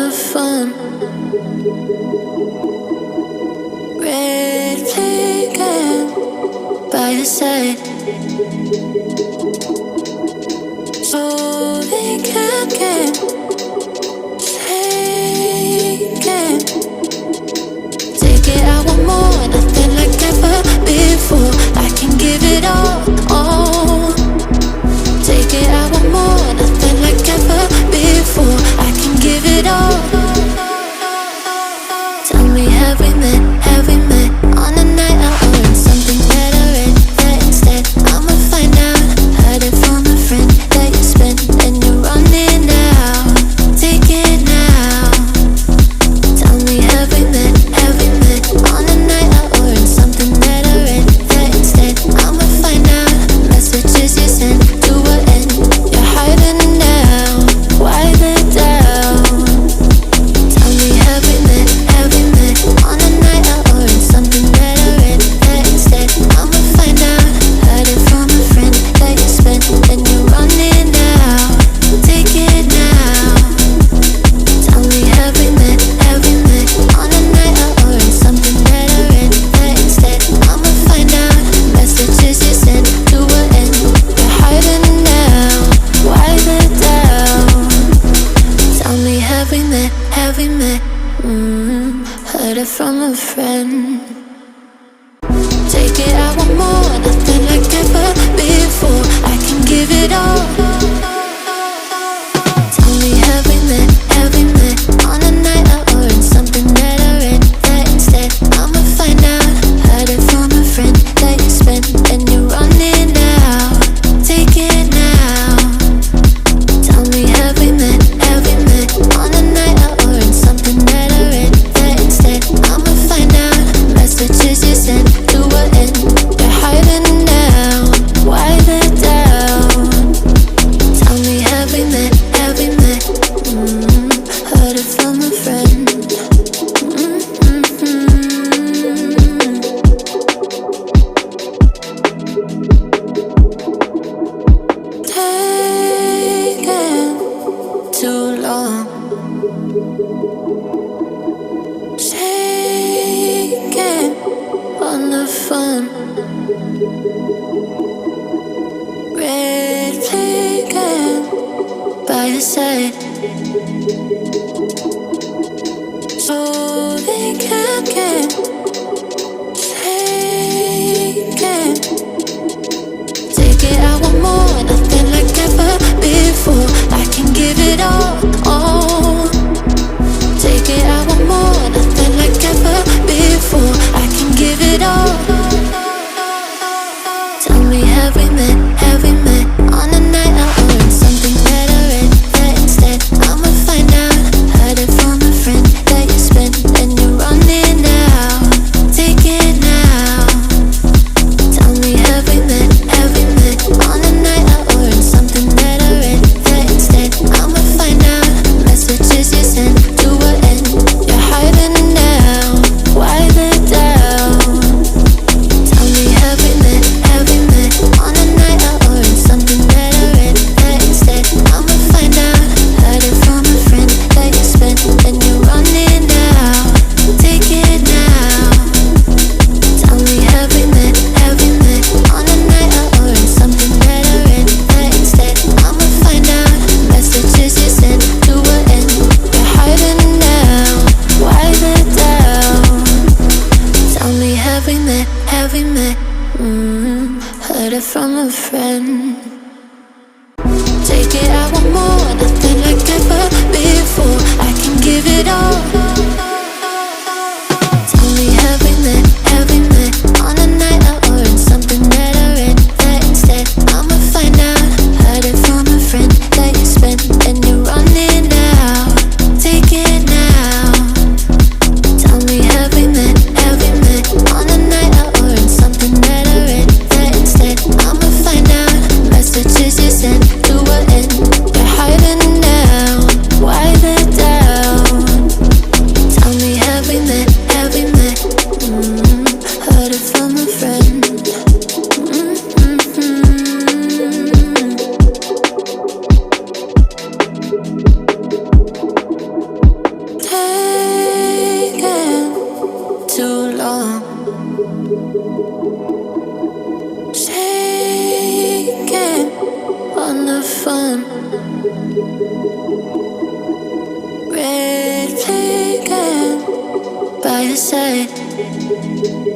the phone. Red flagging by your side, so they can't get taken. Take it, I want more, nothing like ever before. I can give it all. Take it, I want more, nothing like ever before. I can give it all. Tell me, have we met on a night out or in something that I read? That instead I'ma find out. Heard it from a friend that you spent and you're running now. Take it now. Tell me, have we met on a night out or in something that I read? That instead I'ma find out. Messages you sent to an end. You're hiding now. Why the doubt? Tell me, have we met on a night out or in something that I read? That instead I'ma find out. Heard it from a friend that you spent and you're running now. Take it now. Tell me, have we met on a night out or in something that I read? That instead I'ma find out. Messages you sent to an end. You're hiding now. Why the doubt? Tell me, have we met? Heard it from a friend. Take it, I want more, nothing like ever before. I can give it all. Tell me, have we met on a night out or in something that I read? That instead I'ma find out. Heard it from a friend that you spent and you're running now. Take it now. Tell me, have we met on a night out or in something that I read? That instead I'ma find out. Messages you sent to an end. You're hiding now. Why the doubt? Tell me, have we met? Heard it from a friend. Taking too long. Shaking on the phone. Red flagging by your side, so they can't get taken. Take it, I want more, nothing like ever before. I can give it all. Take it, phone. Red flag by your side.